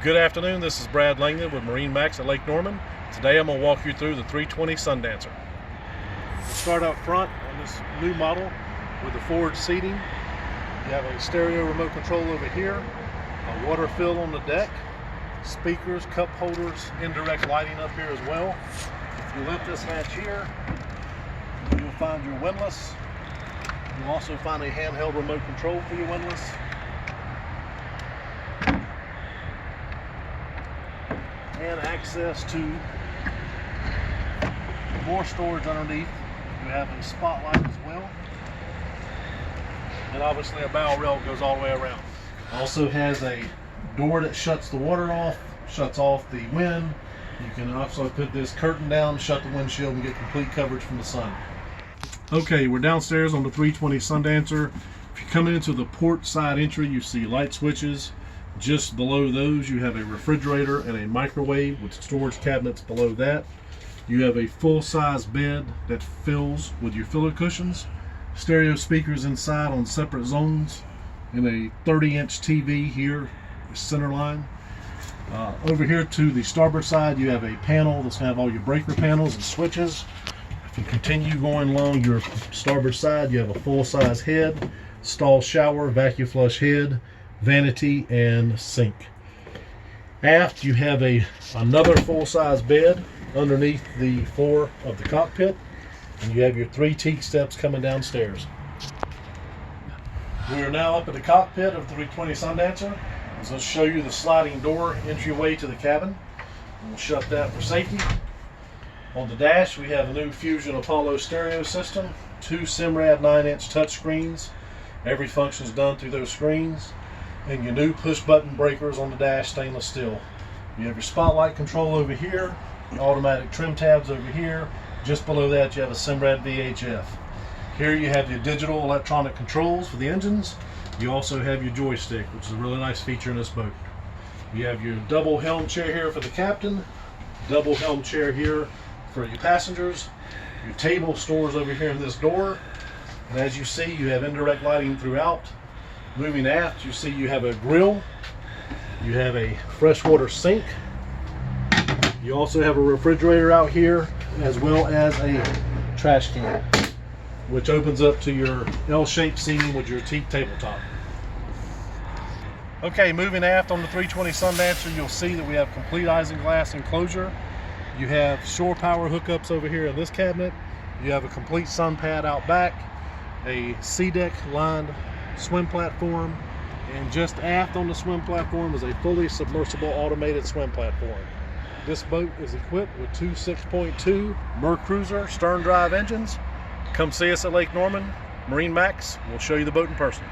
Good afternoon, this is Brad Langdon with MarineMax at Lake Norman. Today I'm going to walk you through the 320 Sundancer. We'll start up front on this new model with the forward seating. You have a stereo remote control over here, a water fill on the deck, speakers, cup holders, indirect lighting up here as well. If you lift this hatch here, you'll find your windlass. You'll also find a handheld remote control for your windlass. And access to more storage underneath. You have a spotlight as well. And obviously a bow rail goes all the way around. Also has a door that shuts the water off, shuts off the wind. You can also put this curtain down, shut the windshield, and get complete coverage from the sun. Okay, we're downstairs on the 320 Sundancer. If you come into the port side entry, you see light switches. Just below those you have a refrigerator and a microwave with storage cabinets below that. You have a full-size bed that fills with your pillow cushions, stereo speakers inside on separate zones, and a 30-inch TV here, center line. Over here to the starboard side you have a panel that's going to have all your breaker panels and switches. If you continue going along your starboard side, you have a full-size head, stall shower, vacuum flush head, vanity, and sink. Aft you have another full-size bed underneath the floor of the cockpit, and you have your 3 teak steps coming downstairs. We are now up at the cockpit of the 320 Sundancer. Let's show you the sliding door entryway to the cabin. We'll shut that for safety. On the dash we have a new Fusion Apollo stereo system, 2 Simrad 9-inch touchscreens. Every function is done through those screens. And your new push button breakers on the dash, stainless steel. You have your spotlight control over here, your automatic trim tabs over here. Just below that you have a Simrad VHF. Here you have your digital electronic controls for the engines. You also have your joystick, which is a really nice feature in this boat. You have your double helm chair here for the captain, double helm chair here for your passengers. Your table stores over here in this door, and as you see you have indirect lighting throughout. Moving aft, you see you have a grill, you have a freshwater sink, you also have a refrigerator out here, as well as a trash can, which opens up to your L-shaped seating with your teak tabletop. Okay, moving aft on the 320 Sundancer, you'll see that we have complete isinglass enclosure. You have shore power hookups over here in this cabinet. You have a complete sun pad out back, a C-deck lined swim platform, and just aft on the swim platform is a fully submersible automated swim platform. This boat is equipped with 2 6.2 Mercruiser stern drive engines. Come see us at Lake Norman. MarineMax will show you the boat in person.